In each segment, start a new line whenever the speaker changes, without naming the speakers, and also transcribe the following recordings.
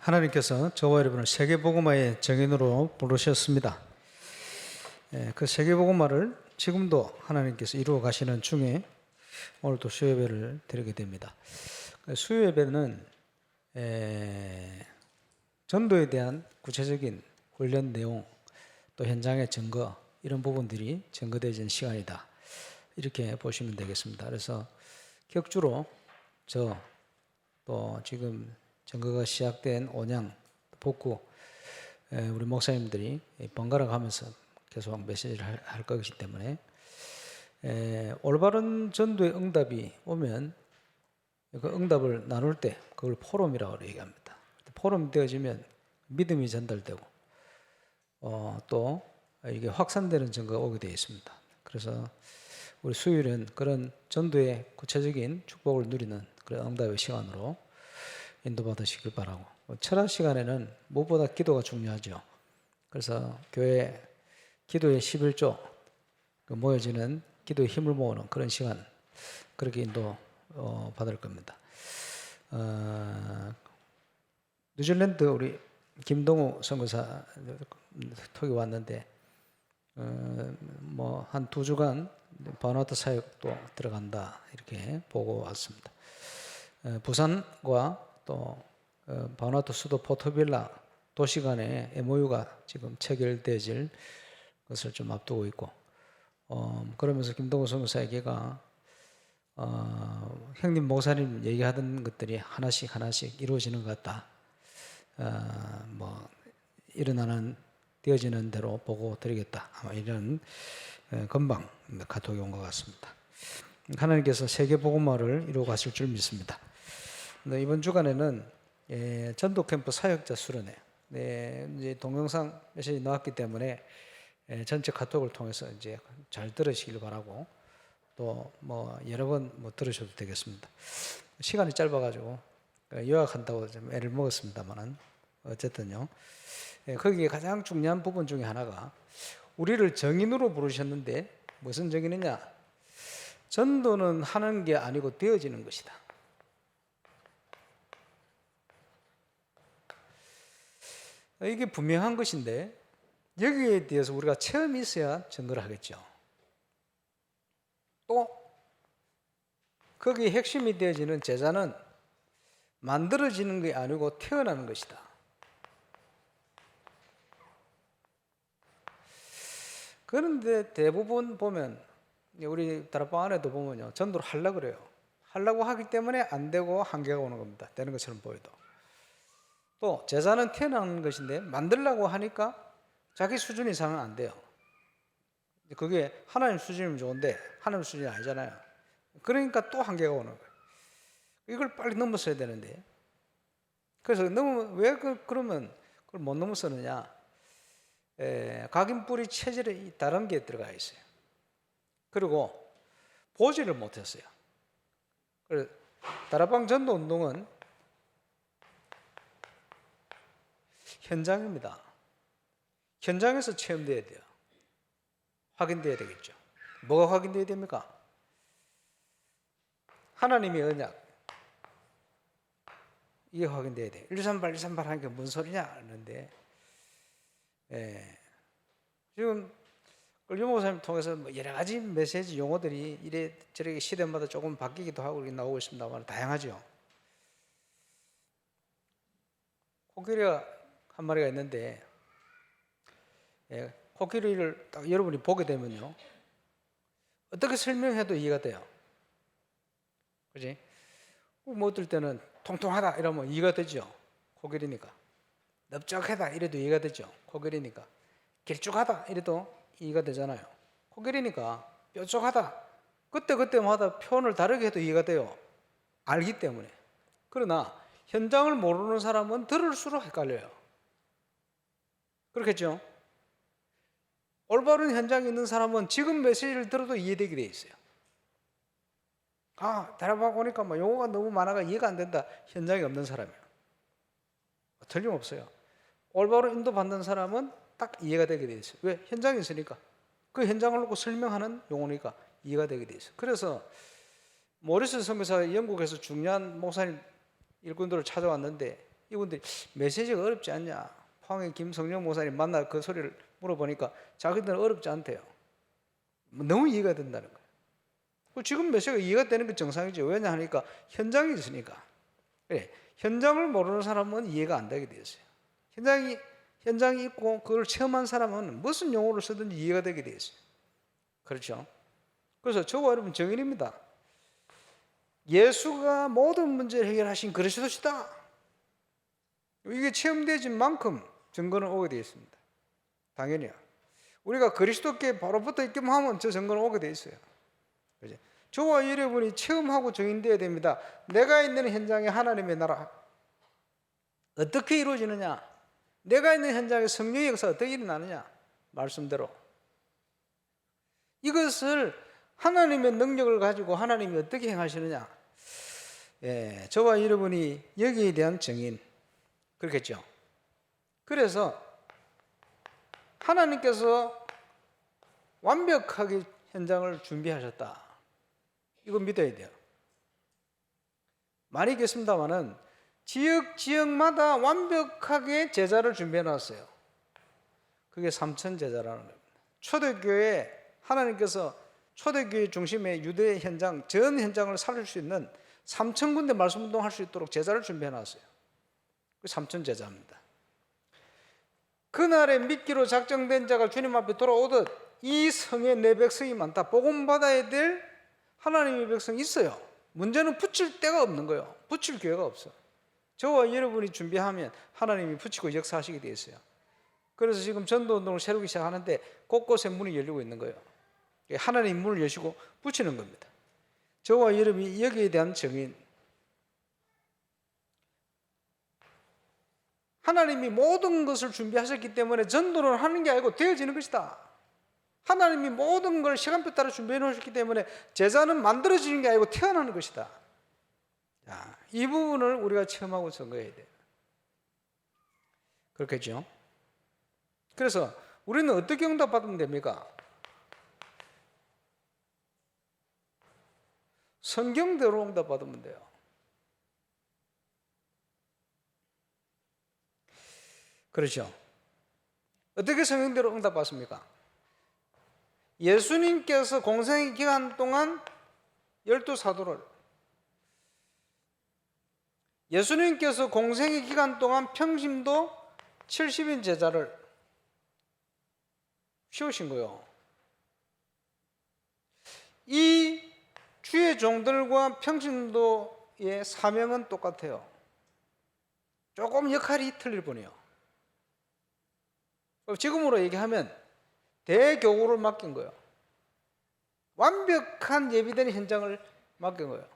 하나님께서 저와 여러분을 세계복음화의 정인으로 부르셨습니다. 그 세계복음화를 지금도 하나님께서 이루어 가시는 중에 오늘도 수요예배를 드리게 됩니다. 수요예배는 전도에 대한 구체적인 훈련 내용, 또 현장의 증거, 이런 부분들이 증거되어진 시간이다, 이렇게 보시면 되겠습니다. 그래서 격주로 또 지금 증거가 시작된 온양, 복구, 우리 목사님들이 번갈아 가면서 계속 메시지를 할 것이기 때문에 올바른 전도의 응답이 오면 그 응답을 나눌 때 그걸 포럼이라고 얘기합니다. 포럼이 되어지면 믿음이 전달되고 또 이게 확산되는 증거가 오게 되어 있습니다. 그래서 우리 수요일은 그런 전도의 구체적인 축복을 누리는 그런 응답의 시간으로 인도받으시길 바라고, 철학 시간에는 무엇보다 기도가 중요하죠. 그래서 교회 기도의 11조, 모여지는 기도의 힘을 모으는 그런 시간, 그렇게 인도 받을 겁니다. 뉴질랜드 우리 김동우 선교사 톡이 왔는데 한 2주간 바누아투 사역도 들어간다, 이렇게 보고 왔습니다. 부산과 또 바누아투 수도 포토빌라 도시 간의 MOU가 지금 체결되어질 것을 좀 앞두고 있고, 그러면서 김동우 선교사에게가 형님 목사님 얘기하던 것들이 하나씩 이루어지는 것 같다, 되어지는 대로 보고 드리겠다, 아마 이런 금방 카톡이 온 것 같습니다. 하나님께서 세계복음화를 이루어 가실 줄 믿습니다. 이번 주간에는 전도 캠프 사역자 수련회, 이제 동영상 메시지 나왔기 때문에 전체 카톡을 통해서 이제 잘 들으시길 바라고, 또 여러 번 들으셔도 되겠습니다. 시간이 짧아가지고 요약한다고 좀 애를 먹었습니다만은 어쨌든요, 거기에 가장 중요한 부분 중에 하나가 우리를 정인으로 부르셨는데 무슨 정인이냐? 전도는 하는 게 아니고 되어지는 것이다. 이게 분명한 것인데 여기에 대해서 우리가 체험이 있어야 증거를 하겠죠. 또 거기에 핵심이 되어지는 제자는 만들어지는 게 아니고 태어나는 것이다. 그런데 대부분 보면, 우리 다락방 안에도 보면요, 전도를 하려고 그래요. 하려고 하기 때문에 안 되고 한계가 오는 겁니다. 되는 것처럼 보여도. 또 제자는 태어나는 것인데 만들려고 하니까 자기 수준 이상은 안 돼요. 그게 하나님 수준이면 좋은데 하나님 수준이 아니잖아요. 그러니까 또 한계가 오는 거예요. 이걸 빨리 넘었어야 되는데, 그래서 왜 그러면 그걸 못 넘었었느냐? 각인뿌리 체질에 다른 게 들어가 있어요. 그리고 보지를 못했어요. 그래서 다락방 전도 운동은 현장입니다. 현장에서 체험돼야 돼요. 확인돼야 되겠죠. 뭐가 확인돼야 됩니까? 하나님의 언약, 이게 확인돼야 돼요. 138 하니까 뭔 소리냐 하는데, 지금 유 목사님 통해서 여러 가지 메시지 용어들이 이래 저래 시대마다 조금 바뀌기도 하고 나오고 있습니다만 다양하죠. 코끼리가 한 마리가 있는데, 코끼리를 딱 여러분이 보게 되면요, 어떻게 설명해도 이해가 돼요. 그지? 어떨 때는 통통하다 이러면 이해가 되죠. 코끼리니까. 넓적하다 이래도 이해가 되죠. 코끼리니까. 길쭉하다 이래도 이해가 되잖아요. 코끼리니까. 뾰족하다, 그때마다 표현을 다르게 해도 이해가 돼요. 알기 때문에. 그러나 현장을 모르는 사람은 들을수록 헷갈려요. 그렇겠죠? 올바른 현장에 있는 사람은 지금 메시지를 들어도 이해되게 돼 있어요. 다락방 오니까 용어가 너무 많아가 이해가 안 된다, 현장에 없는 사람이에요. 틀림없어요. 올바로 인도받는 사람은 딱 이해가 되게 돼 있어요. 왜? 현장에 있으니까. 그 현장을 놓고 설명하는 용어니까 이해가 되게 돼 있어요. 그래서 모리스 선교사가 영국에서 중요한 목사님 일꾼들을 찾아왔는데 이분들이 메시지가 어렵지 않냐? 포항의 김성령 목사님 만나 그 소리를 물어보니까 자기들은 어렵지 않대요. 너무 이해가 된다는 거예요. 지금 메시지가 이해가 되는 게 정상이지. 왜냐 하니까 현장이 있으니까. 그래, 현장을 모르는 사람은 이해가 안 되게 되어 있어요. 현장이 있고 그걸 체험한 사람은 무슨 용어를 쓰든지 이해가 되게 되어 있어요. 그렇죠? 그래서 저와 여러분 증인입니다. 예수가 모든 문제를 해결하신 그리스도시다. 이게 체험되진 만큼 증거는 오게 되어 있습니다. 당연히요. 우리가 그리스도께 바로 붙어 있기만 하면 저 증거는 오게 되어 있어요. 그렇죠? 저와 여러분이 체험하고 증인되어야 됩니다. 내가 있는 현장에 하나님의 나라 어떻게 이루어지느냐? 내가 있는 현장에 성령의 역사가 어떻게 일어나느냐? 말씀대로. 이것을 하나님의 능력을 가지고 하나님이 어떻게 행하시느냐? 예, 저와 여러분이 여기에 대한 증인. 그렇겠죠? 그래서 하나님께서 완벽하게 현장을 준비하셨다. 이거 믿어야 돼요. 많이 있겠습니다만은 지역마다 완벽하게 제자를 준비해 놨어요. 그게 삼천 제자라는 겁니다. 초대교회 하나님께서 초대교회 중심의 유대 현장, 전 현장을 살릴 수 있는 3,000군데 말씀운동할 수 있도록 제자를 준비해 놨어요. 그 3천 제자입니다. 그날에 믿기로 작정된 자가 주님 앞에 돌아오듯 이 성에 내 백성이 많다. 복음 받아야 될 하나님의 백성이 있어요. 문제는 붙일 데가 없는 거예요. 붙일 기회가 없어. 저와 여러분이 준비하면 하나님이 붙이고 역사하시게 되어 있어요. 그래서 지금 전도운동을 새롭게 시작하는데 곳곳에 문이 열리고 있는 거예요. 하나님 문을 여시고 붙이는 겁니다. 저와 여러분이 여기에 대한 증인. 하나님이 모든 것을 준비하셨기 때문에 전도를 하는 게 아니고 되어지는 것이다. 하나님이 모든 걸 시간표 따라 준비해 놓으셨기 때문에 제자는 만들어지는 게 아니고 태어나는 것이다. 자, 이 부분을 우리가 체험하고 증거해야 돼요. 그렇겠죠? 그래서 우리는 어떻게 응답받으면 됩니까? 성경대로 응답받으면 돼요. 그렇죠? 어떻게 성경대로 응답받습니까? 예수님께서 공생의 기간 동안 12사도를, 예수님께서 공생의 기간 동안 평심도 70인 제자를 키우신 거예요. 이 주의 종들과 평신도의 사명은 똑같아요. 조금 역할이 틀릴 뿐이에요. 지금으로 얘기하면 대교구를 맡긴 거예요. 완벽한 예비된 현장을 맡긴 거예요.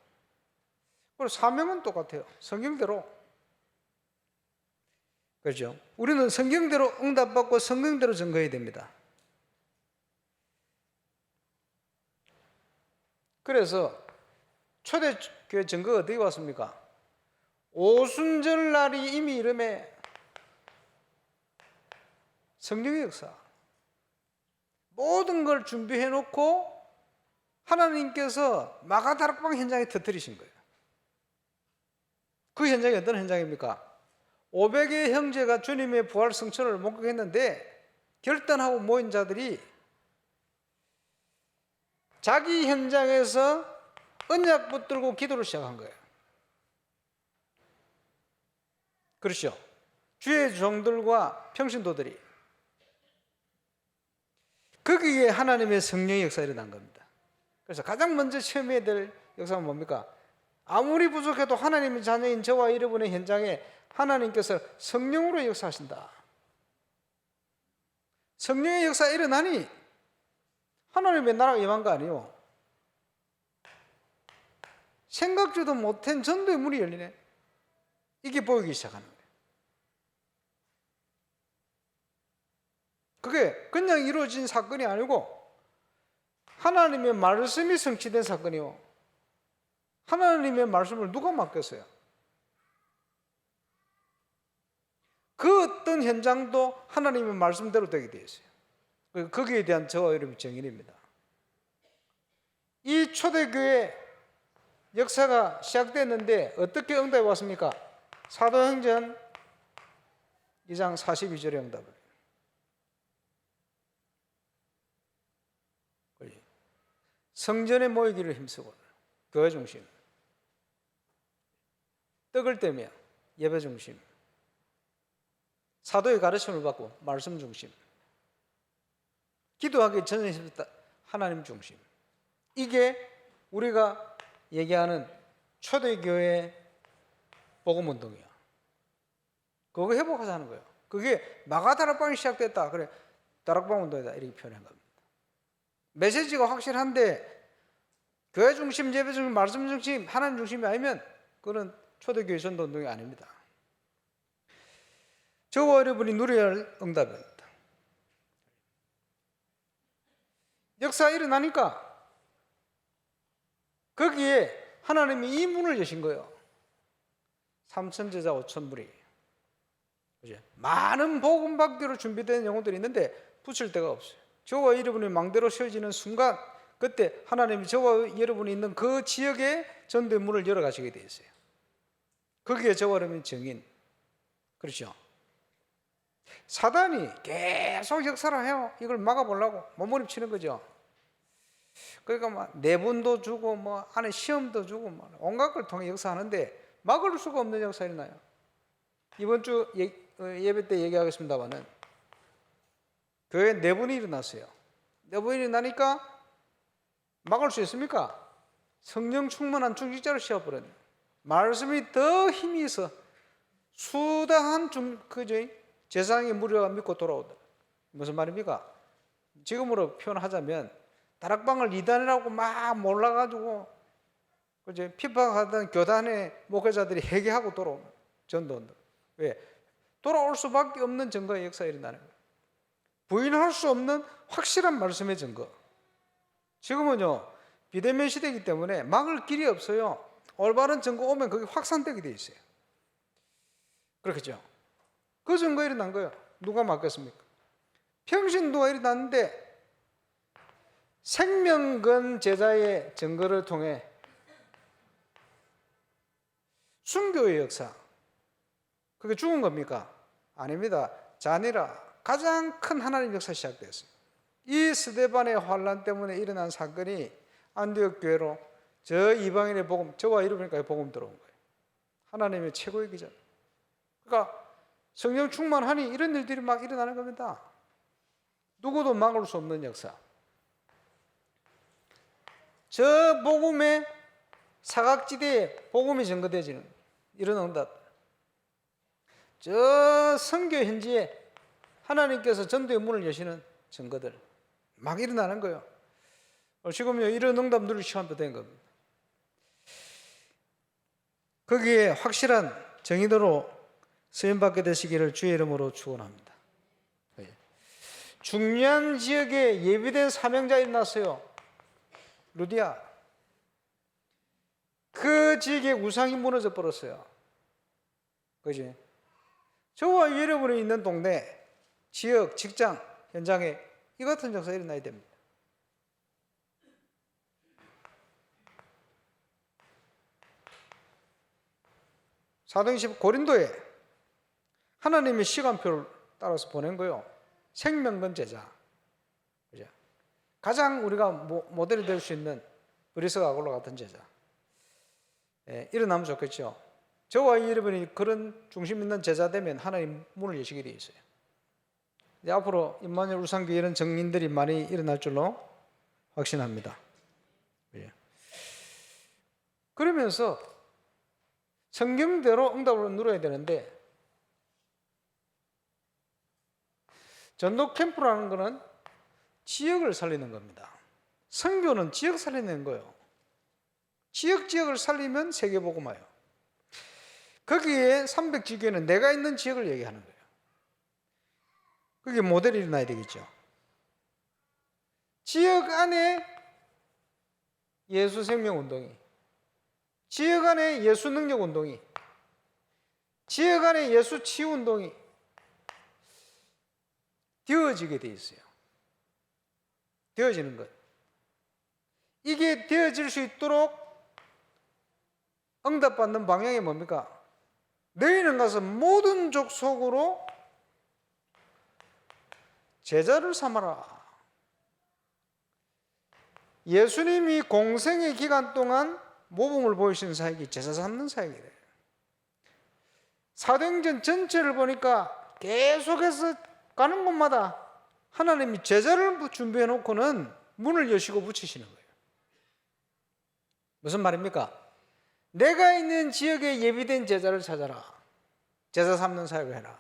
그리고 사명은 똑같아요. 성경대로. 그렇죠? 우리는 성경대로 응답받고 성경대로 증거해야 됩니다. 그래서 초대교회 증거가 어떻게 왔습니까? 오순절 날이 이미 이름에 성령의 역사. 모든 걸 준비해 놓고 하나님께서 마가다락방 현장에 터뜨리신 거예요. 그 현장이 어떤 현장입니까? 500의 형제가 주님의 부활 성천을 목격했는데 결단하고 모인 자들이 자기 현장에서 언약 붙들고 기도를 시작한 거예요. 그렇죠? 주의 종들과 평신도들이. 거기에 하나님의 성령의 역사가 일어난 겁니다. 그래서 가장 먼저 체험해야 될 역사는 뭡니까? 아무리 부족해도 하나님의 자녀인 저와 여러분의 현장에 하나님께서 성령으로 역사하신다. 성령의 역사가 일어나니 하나님의 나라가 임한 거 아니에요. 생각지도 못한 전도의 문이 열리네. 이게 보이기 시작하는 거예요. 그게 그냥 이루어진 사건이 아니고 하나님의 말씀이 성취된 사건이요. 하나님의 말씀을 누가 맡겼어요? 그 어떤 현장도 하나님의 말씀대로 되게 되어 있어요. 거기에 대한 저와 여러분의 증인입니다. 이 초대교회 역사가 시작됐는데 어떻게 응답해 왔습니까? 사도행전 2장 42절의 응답을. 성전에 모이기를 힘쓰고 교회 중심, 떡을 떼며 예배 중심, 사도의 가르침을 받고 말씀 중심, 기도하기 전에 하나님 중심. 이게 우리가 얘기하는 초대교회 복음운동이야. 그거 회복하자는 거예요. 그게 마가다락방이 시작됐다. 그래, 다락방 운동이다. 이렇게 표현한 겁니다. 메시지가 확실한데 교회 중심, 예배 중심, 말씀 중심, 하나님 중심이 아니면 그건 초대교회 전도 운동이 아닙니다. 저와 여러분이 누려야 할 응답입니다. 역사 일어나니까 거기에 하나님이 이 문을 여신 거예요. 3,000제자 5,000무리. 많은 복음 받기로 준비된 영혼들이 있는데 붙일 데가 없어요. 저와 여러분이 망대로 세워지는 순간 그때 하나님이 저와 여러분이 있는 그 지역에 전도의 문을 열어가시게 되어 있어요. 거기에 저와 여러분이 정인. 그렇죠? 사단이 계속 역사를 해요. 이걸 막아보려고 몸부림치는 거죠. 그러니까 막 내분도 주고 뭐 안에 시험도 주고 뭐 온갖 걸 통해 역사하는데 막을 수가 없는 역사가 일어나요. 이번 주 예배 때 얘기하겠습니다만은 교회에 내분이 일어났어요. 내분이 일어나니까 막을 수 있습니까? 성령 충만한 중직자를 씌워버렸네. 말씀이 더 힘이 있어 수다한 제사장의 무리가 믿고 돌아오더라. 무슨 말입니까? 지금으로 표현하자면 다락방을 이단이라고 막 몰라가지고 핍박하던 교단의 목회자들이 회개하고 돌아오는 전도원들. 왜? 돌아올 수밖에 없는 증거의 역사가 일어나는 거예요. 부인할 수 없는 확실한 말씀의 증거. 지금은요 비대면 시대이기 때문에 막을 길이 없어요. 올바른 증거 오면 그게 확산되게 돼 있어요. 그렇겠죠? 그 증거 일어난 거예요. 누가 막겠습니까? 평신도가 일어났는데 생명건 제자의 증거를 통해 순교의 역사, 그게 죽은 겁니까? 아닙니다. 잔이라 가장 큰 하나님 역사 시작됐어요. 이 스데반의 환란 때문에 일어난 사건이 안디옥 교회로 저 이방인의 복음, 저와 여러분까지 복음 들어온 거예요. 하나님의 최고의 기적. 그러니까 성령 충만하니 이런 일들이 막 일어나는 겁니다. 누구도 막을 수 없는 역사. 저 복음의 사각지대에 복음이 증거되지는 이런 응답. 저 선교 현지에 하나님께서 전도의 문을 여시는 증거들 막 일어나는 거예요. 지금요 이런 응답 누릴 시간도 된 겁니다. 거기에 확실한 정의도로 쓰임받게 되시기를 주의 이름으로 축원합니다. 중요한 지역에 예비된 사명자 일어났어요. 루디아. 그 지역에 우상이 무너져 버렸어요. 그지? 저와 여러분이 있는 동네, 지역, 직장, 현장에 이 같은 역사가 일어나야 됩니다. 사도행전 고린도에 하나님의 시간표를 따라서 보낸 거예요. 생명건 제자. 그죠? 가장 우리가 모델이 될 수 있는 브리스가 아골로 같은 제자. 일어나면 좋겠죠. 저와 여러분이 그런 중심 있는 제자 되면 하나님 문을 여시게 되어 있어요. 이제 앞으로 임마누엘 울산교회 이런 정인들이 많이 일어날 줄로 확신합니다. 그러면서 성경대로 응답을 누려야 되는데 전도 캠프라는 것은 지역을 살리는 겁니다. 선교는 지역 살리는 거예요. 지역을 살리면 세계복음화예요. 거기에 300지교회는 내가 있는 지역을 얘기하는 거예요. 그게 모델이 일어나야 되겠죠. 지역 안에 예수 생명 운동이, 지역 안에 예수 능력 운동이, 지역 안에 예수 치유 운동이 되어지게 돼 있어요. 되어지는 것. 이게 되어질 수 있도록 응답받는 방향이 뭡니까? 너희는 가서 모든 족속으로 제자를 삼아라. 예수님이 공생의 기간 동안 모범을 보이신 사역이 제자 삼는 사역이래요. 사도행전 전체를 보니까 계속해서 가는 곳마다 하나님이 제자를 준비해 놓고는 문을 여시고 붙이시는 거예요. 무슨 말입니까? 내가 있는 지역에 예비된 제자를 찾아라. 제자 삼는 사역을 해라.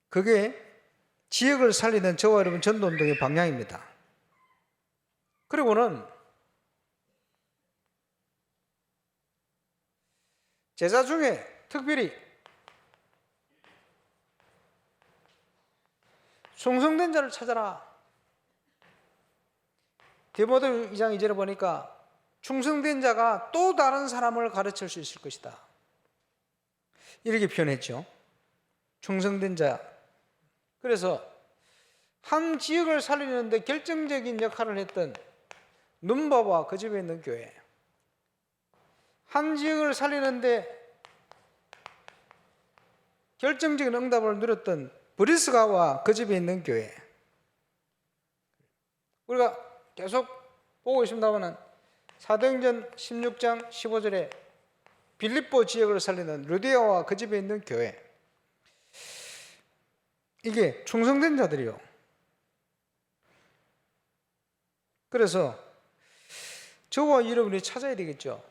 그게 지역을 살리는 저와 여러분 전도운동의 방향입니다. 그리고는 제자 중에 특별히 충성된 자를 찾아라. 디모데 2장 2절에 보니까 충성된 자가 또 다른 사람을 가르칠 수 있을 것이다. 이렇게 표현했죠. 충성된 자. 그래서 한 지역을 살리는데 결정적인 역할을 했던 눈바와 그 집에 있는 교회, 한 지역을 살리는데 결정적인 응답을 누렸던 브리스가와 그 집에 있는 교회, 우리가 계속 보고 있습니다만 사도행전 16장 15절에 빌립보 지역을 살리는 루디아와 그 집에 있는 교회, 이게 충성된 자들이요. 그래서 저와 여러분이 찾아야 되겠죠.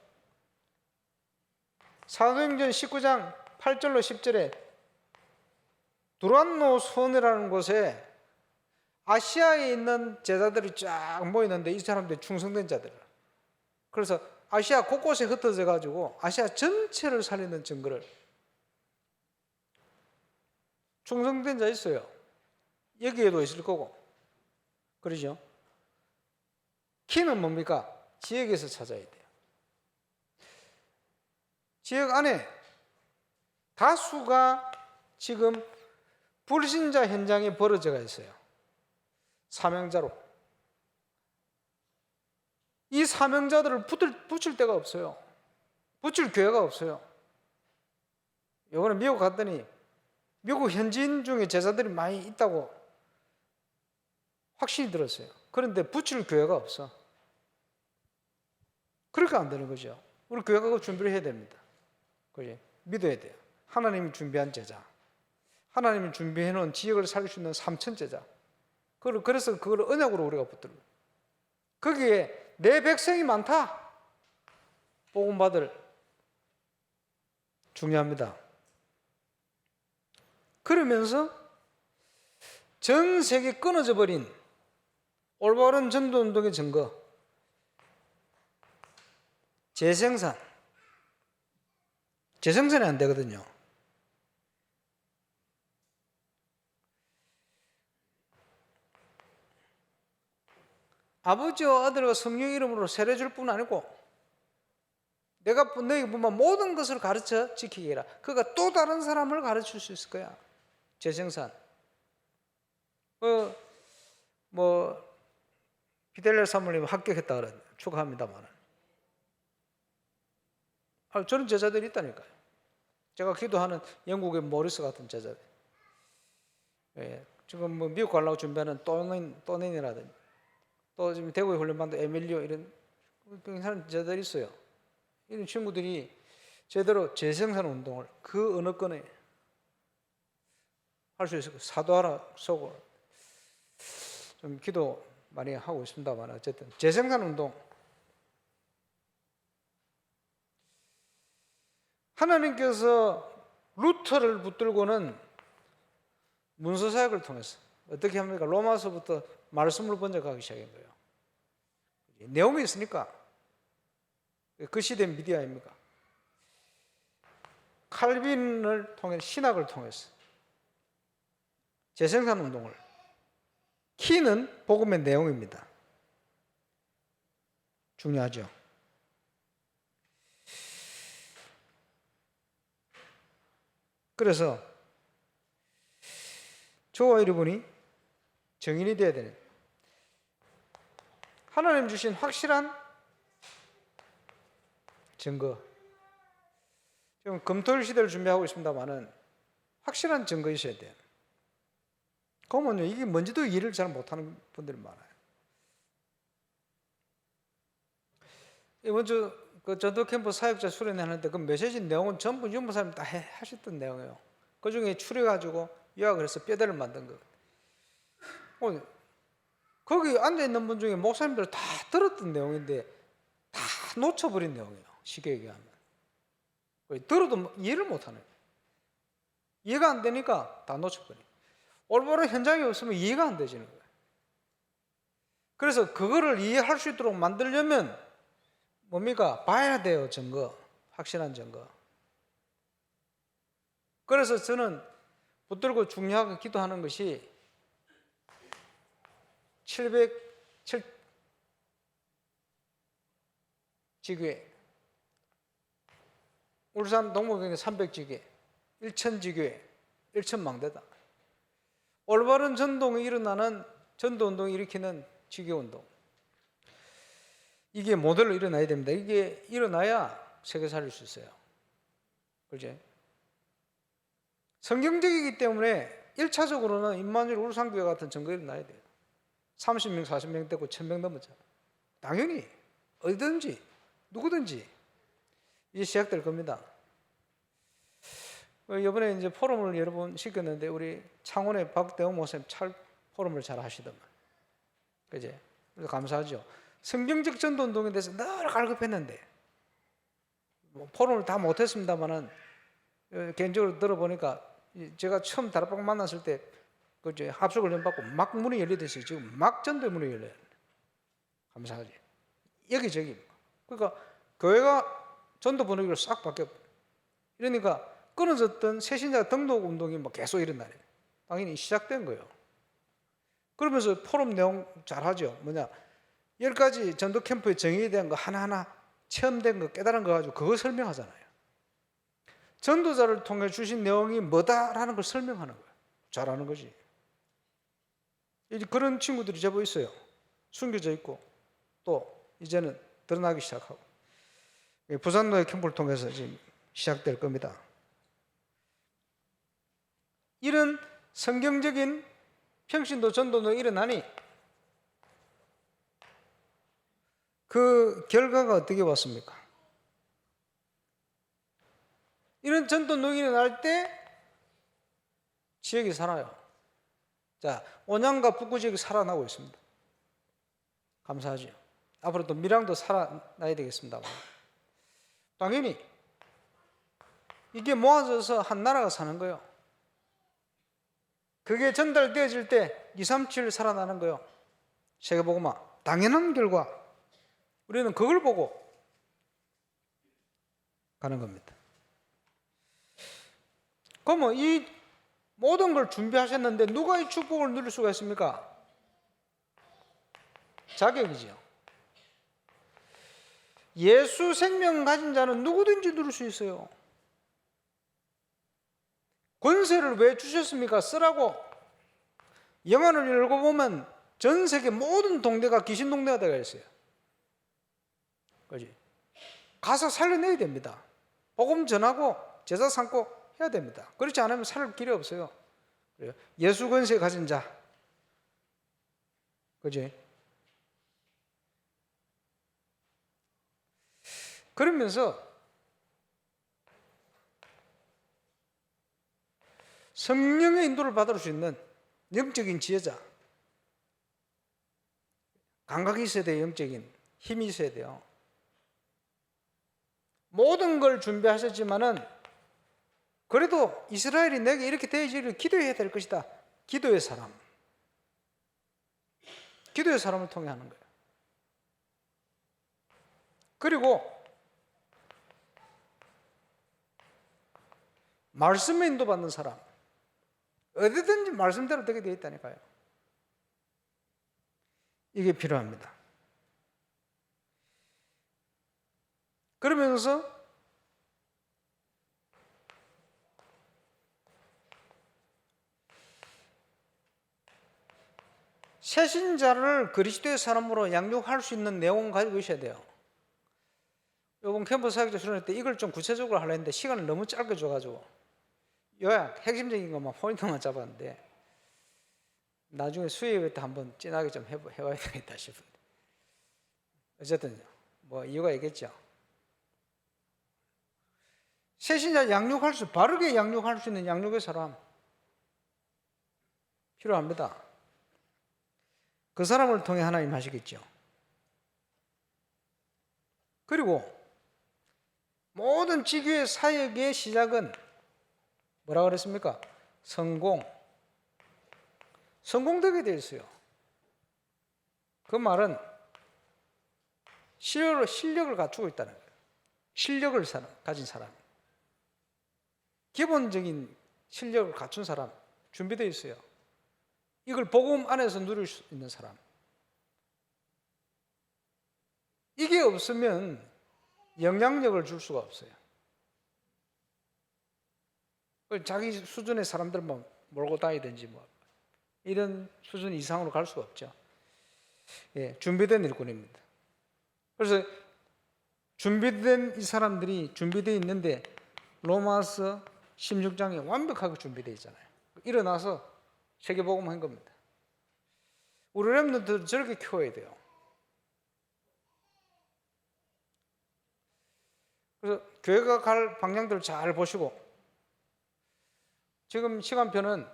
사도행전 19장 8절로 10절에 두란노 손이라는 곳에 아시아에 있는 제자들이 쫙 모이는데 이 사람들이 충성된 자들. 그래서 아시아 곳곳에 흩어져 가지고 아시아 전체를 살리는 증거를, 충성된 자 있어요. 여기에도 있을 거고. 그러죠? 키는 뭡니까? 지역에서 찾아야 돼요. 지역 안에 다수가 지금 불신자 현장에 벌어져 있어요. 사명자로. 이 사명자들을 붙일 데가 없어요. 붙일 교회가 없어요. 이번에 미국 갔더니 미국 현지인 중에 제자들이 많이 있다고 확신이 들었어요. 그런데 붙일 교회가 없어. 그러니까 안 되는 거죠. 우리 교회가 그 준비를 해야 됩니다. 그지? 믿어야 돼요. 하나님이 준비한 제자, 하나님이 준비해 놓은 지역을 살릴 수 있는 삼천 제자. 그래서 그걸 언약으로 우리가 붙들고, 거기에 내 백성이 많다, 복음 받을. 중요합니다. 그러면서 전 세계 끊어져 버린 올바른 전도운동의 증거, 재생산이 안 되거든요. 아버지와 아들과 성령 이름으로 세례 줄 뿐 아니고 내가 너에게 보면 모든 것을 가르쳐 지키게 해라. 그가 또 다른 사람을 가르칠 수 있을 거야. 재생산. 비델레 사모님 합격했다 그래. 축하합니다만. 저런 제자들이 있다니까요. 제가 기도하는 영국의 모리스 같은 제자들. 예, 지금 미국 가려고 준비하는 또넨이라든지, 또 지금 대구에 훈련받는 에밀리오, 이런 사람 제자들이 있어요. 이런 친구들이 제대로 재생산 운동을 그 어느 건에 할 수 있을 거예요. 사도하라 속으로 좀 기도 많이 하고 있습니다만, 어쨌든 재생산 운동. 하나님께서 루터를 붙들고는 문서 사역을 통해서 어떻게 합니까? 로마서부터 말씀을 번역하기 시작한 거예요. 내용이 있으니까. 그 시대 미디어 아닙니까? 칼빈을 통해, 신학을 통해서 재생산 운동을. 키는 복음의 내용입니다. 중요하죠. 그래서 저와 여러분이 정인이 되어야 되는, 하나님 주신 확실한 증거, 지금 금토일 시대를 준비하고 있습니다만은 확실한 증거 있어야 돼요. 그러면요, 이게 뭔지도 이해를 잘 못하는 분들이 많아요. 이번 주 그 전도 캠프 사역자 수련하는데 그 메시지 내용은 전부 유목사님다 하셨던 내용이에요. 그 중에 추려가지고 요약을 해서 뼈대를 만든 거. 거기 앉아 있는 분 중에 목사님들 다 들었던 내용인데 다 놓쳐버린 내용이에요. 쉽게 얘기하면 들어도 이해를 못하는 거예요. 이해가 안 되니까 다 놓쳐버려. 올바른 현장이 없으면 이해가 안 되지는 거예요. 그래서 그거를 이해할 수 있도록 만들려면 뭡니까? 봐야 돼요. 증거, 확실한 증거. 그래서 저는 붙들고 중요하게 기도하는 것이 707 지교회, 울산 동목교회 300지교회, 1000지교회, 1000망대다. 올바른 전동이 일어나는 전도운동을 일으키는 지교운동. 이게 모델로 일어나야 됩니다. 이게 일어나야 세계 살릴 수 있어요. 그렇지? 성경적이기 때문에 1차적으로는 임마누엘 울산교회 같은 증거가 일어나야 돼요. 30명, 40명 되고 1000명 넘었잖아요. 당연히 어디든지 누구든지 이제 시작될 겁니다. 이번에 이제 포럼을 여러 번 시켰는데 우리 창원의 박대웅 목사님 잘 포럼을 잘 하시더만. 그제? 그래서 감사하죠. 성경적 전도운동에 대해서 늘 갈급했는데 뭐 포럼을 다 못했습니다만은 개인적으로 들어보니까 제가 처음 다락방 만났을 때 그 합숙을 연 받고 막 문이 열리듯이 지금 막 전도의 문이 열려요. 감사하지. 여기저기. 그러니까 교회가 전도 분위기로 싹 바뀌어. 이러니까 끊어졌던 새신자 등록 운동이 뭐 계속 일어나요. 당연히 시작된 거예요. 그러면서 포럼 내용 잘하죠. 뭐냐, 10가지 전도 캠프에 정의에 대한 거 하나하나 체험된 거, 깨달은 거 가지고 그거 설명하잖아요. 전도자를 통해 주신 내용이 뭐다라는 걸 설명하는 거예요. 잘하는 거지. 이제 그런 친구들이 제법 있어요. 숨겨져 있고 또 이제는 드러나기 시작하고 부산노예 캠프를 통해서 지금 시작될 겁니다. 이런 성경적인 평신도 전도는 일어나니 그 결과가 어떻게 왔습니까? 이런 전도는 일어날 때 지역이 살아요. 자, 온양과 북구 지역이 살아나고 있습니다. 감사하죠. 앞으로 또 밀양도 살아나야 되겠습니다만 당연히 이게 모아져서 한 나라가 사는 거예요. 그게 전달되어질 때 237 살아나는 거예요. 세계복음화. 당연한 결과. 우리는 그걸 보고 가는 겁니다. 그러면 이 모든 걸 준비하셨는데 누가 이 축복을 누릴 수가 있습니까? 자격이죠. 예수 생명 가진 자는 누구든지 누릴 수 있어요. 권세를 왜 주셨습니까? 쓰라고. 영화를 읽어보면 전 세계 모든 동네가 귀신 동네가 되어 있어요. 그렇지? 가서 살려내야 됩니다. 복음 전하고 제사 삼고 해야 됩니다. 그렇지 않으면 살 길이 없어요. 예수 권세 가진 자. 그렇지? 그러면서 성령의 인도를 받을 수 있는 영적인 지혜자, 감각이 있어야 돼요. 영적인 힘이 있어야 돼요. 모든 걸 준비하셨지만은 그래도 이스라엘이 내게 이렇게 되어지기를 기도해야 될 것이다. 기도의 사람. 기도의 사람을 통해 하는 거예요. 그리고 말씀에 인도받는 사람. 어디든지 말씀대로 되게 되어 있다니까요. 이게 필요합니다. 그러면서 새신자를 그리스도의 사람으로 양육할 수 있는 내용을 가지고 있어야 돼요. 요거 온캠퍼스 사역자 수련회 때 이걸 좀 구체적으로 하려 했는데 시간을 너무 짧게 줘가지고 요약 핵심적인 것만 포인트만 잡았는데 나중에 수요일 때 한번 진하게 좀 해봐야 되겠다 싶은데 어쨌든 뭐 이유가 있겠죠. 새신자 바르게 양육할 수 있는 양육의 사람 필요합니다. 그 사람을 통해 하나님 하시겠죠. 그리고 모든 지교의 사역의 시작은 뭐라 그랬습니까? 성공되게 되어 있어요. 그 말은 실력을 갖추고 있다는 거예요. 실력을 가진 사람, 기본적인 실력을 갖춘 사람 준비되어 있어요. 이걸 복음 안에서 누릴 수 있는 사람. 이게 없으면 영향력을 줄 수가 없어요. 자기 수준의 사람들만 몰고 다니든지 뭐 이런 수준 이상으로 갈 수가 없죠. 예, 준비된 일꾼입니다. 그래서 준비된 이 사람들이 준비되어 있는데 로마서 16장에 완벽하게 준비되어 있잖아요. 일어나서 세계복음 한 겁니다. 우리 렘넌트들 저렇게 키워야 돼요. 그래서 교회가 갈 방향들을 잘 보시고 지금 시간표는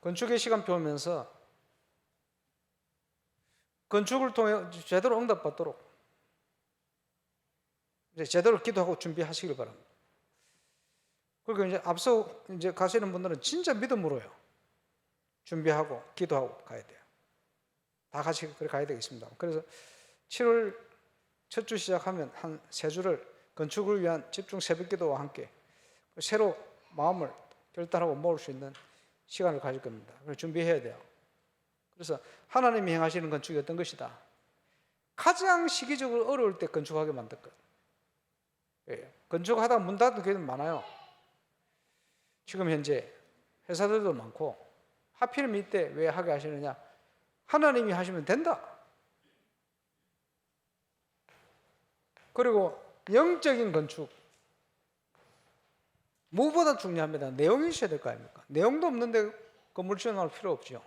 건축의 시간표면서 건축을 통해 제대로 응답받도록 이제 제대로 기도하고 준비하시길 바랍니다. 그리고 이제 앞서 이제 가시는 분들은 진짜 믿음으로요. 준비하고 기도하고 가야 돼요. 다 같이 그렇게 가야 되겠습니다. 그래서 7월 첫 주 시작하면 한 3주를 건축을 위한 집중 새벽 기도와 함께 새로 마음을 결단하고 모을 수 있는 시간을 가질 겁니다. 그래서 준비해야 돼요. 그래서 하나님이 행하시는 건축이 어떤 것이다. 가장 시기적으로 어려울 때 건축하게 만들 것. 예, 건축하다가 문 닫는 교회는 많아요. 지금 현재 회사들도 많고 하필이면 이때 왜 하게 하시느냐. 하나님이 하시면 된다. 그리고 영적인 건축 무엇보다 중요합니다. 내용이 있어야 될 거 아닙니까? 내용도 없는데 건물 지어놓을 필요 없죠.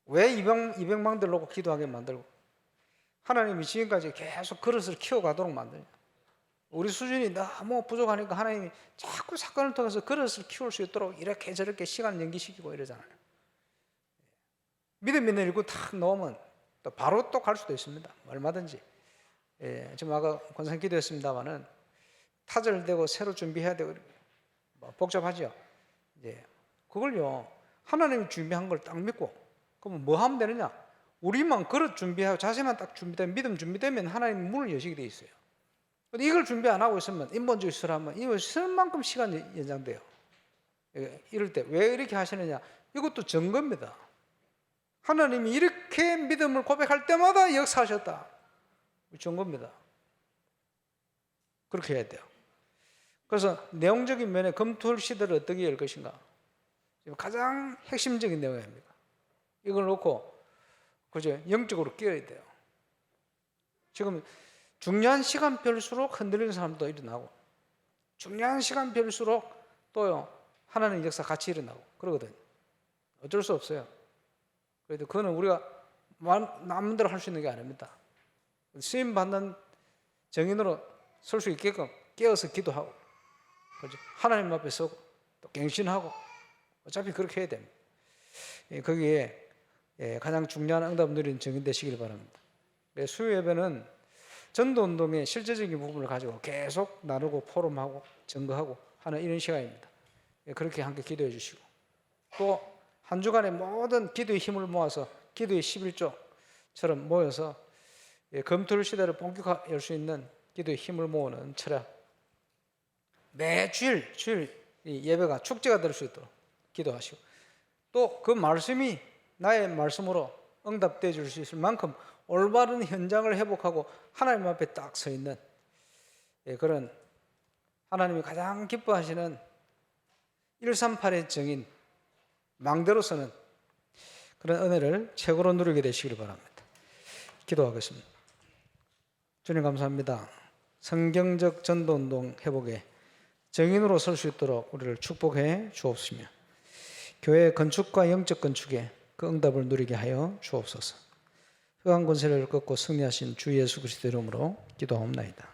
왜 200망대를 놓고 기도하게 만들고 하나님이 지금까지 계속 그릇을 키워가도록 만드냐. 우리 수준이 너무 부족하니까 하나님이 자꾸 사건을 통해서 그릇을 키울 수 있도록 이렇게 저렇게 시간 연기시키고 이러잖아요. 믿음 있는 일꾼 탁 넣으면 또 바로 또 갈 수도 있습니다. 얼마든지. 예, 지금 아까 권상 기도했습니다만은 타절되고 새로 준비해야 되고 뭐 복잡하죠. 예, 그걸요 하나님이 준비한 걸 딱 믿고 그러면 뭐 하면 되느냐? 우리만 그릇 준비하고 자세만 딱 준비되면 믿음 준비되면 하나님 문을 여시게 돼 있어요. 근데 이걸 준비 안 하고 있으면 인본주의 수라면 이거 쓸 만큼 시간이 연장돼요. 예, 이럴 때 왜 이렇게 하시느냐? 이것도 증거입니다. 하나님이 이렇게 믿음을 고백할 때마다 역사하셨다. 증거입니다. 그렇게 해야 돼요. 그래서 내용적인 면에 검토할 시대를 어떻게 열 것인가? 가장 핵심적인 내용입니다. 이걸 놓고 그죠? 영적으로 끼어야 돼요. 지금 중요한 시간별일수록 흔들리는 사람도 일어나고 중요한 시간별일수록 또요 하나님 역사 같이 일어나고 그러거든요. 어쩔 수 없어요. 그래도 그거는 우리가 남대로 할 수 있는 게 아닙니다. 쓰임 받는 정인으로 설 수 있게끔 깨어서 기도하고 그렇죠? 하나님 앞에 서고 또 갱신하고 어차피 그렇게 해야 됩니다. 거기에 가장 중요한 응답 누리는 정인 되시길 바랍니다. 수요 예배는 전도운동의 실제적인 부분을 가지고 계속 나누고 포럼하고 증거하고 하는 이런 시간입니다. 그렇게 함께 기도해 주시고 또 한 주간의 모든 기도의 힘을 모아서 기도의 11조처럼 모여서 검토를 시대를 본격화할 수 있는 기도의 힘을 모으는 철학 매 주일 예배가 축제가 될 수 있도록 기도하시고 또 그 말씀이 나의 말씀으로 응답되어 줄 수 있을 만큼 올바른 현장을 회복하고 하나님 앞에 딱 서 있는 그런 하나님이 가장 기뻐하시는 138의 정인 망대로 서는 그런 은혜를 최고로 누리게 되시길 바랍니다. 기도하겠습니다. 주님 감사합니다. 성경적 전도운동 회복에 정인으로 설 수 있도록 우리를 축복해 주옵시며 교회 건축과 영적 건축에 그 응답을 누리게 하여 주옵소서. 흑암 권세를 꺾고 승리하신 주 예수 그리스도 이름으로 기도하옵나이다.